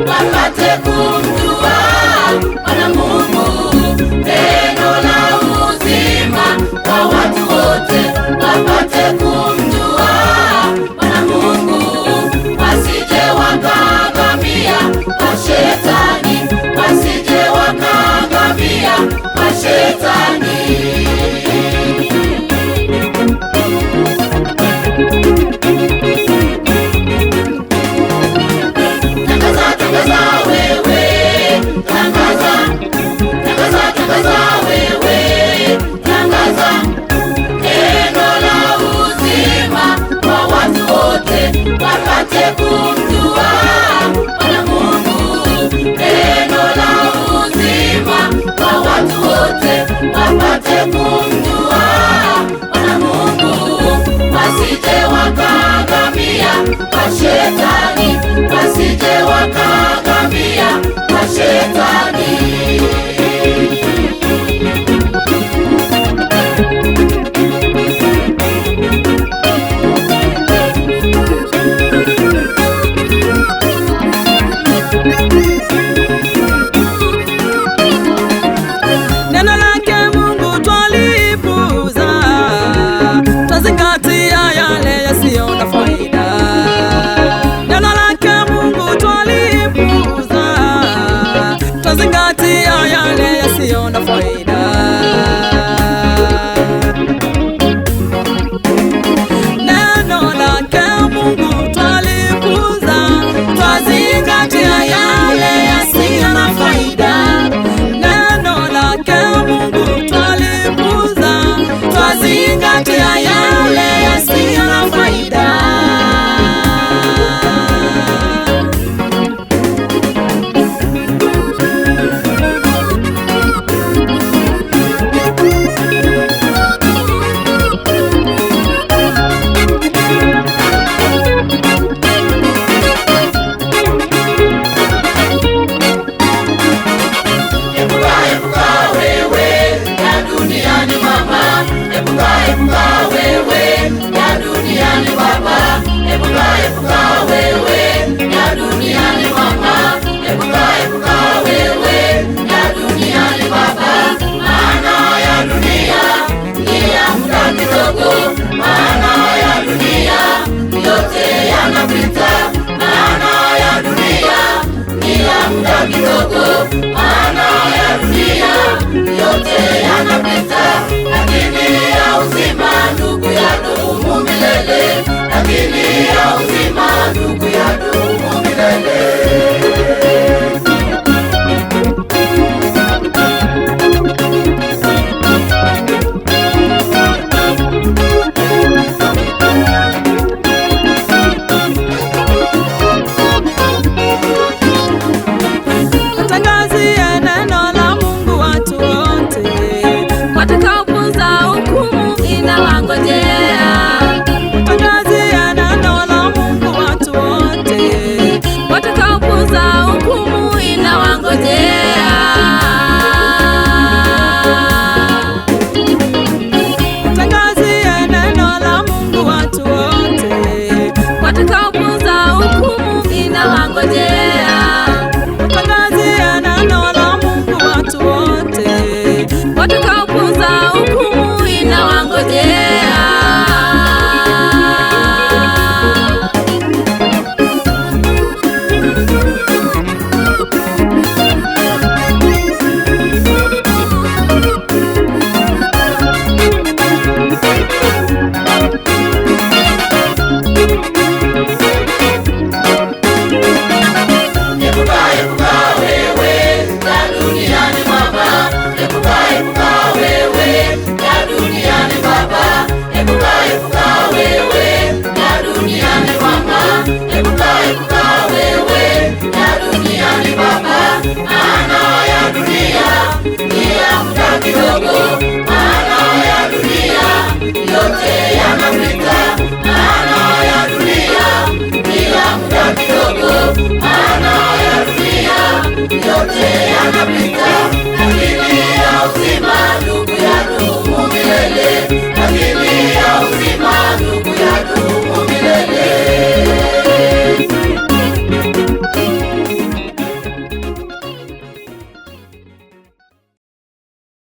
Wapate kumjua Bwana Mungu, neno la uzima kwa watu wote. Wapate kumjua Bwana Mungu, wasije wakaangamia kwa shetani, wasije wakaangamia kwa shetani. Wapate kumjua Bwana Mungu, neno la uzima kwa watu wote. Wapate kumjua Bwana Mungu, wasije wakaangamia kwa shetani, wasije wakaangamia kwa shetani. Neno lake Mungu twalipuuza, twazingatia yale yasiyo na faida. Neno lake Mungu twalipuuza, yanapita, maana ya dunia ni ya muda kidogo, maana ya dunia yote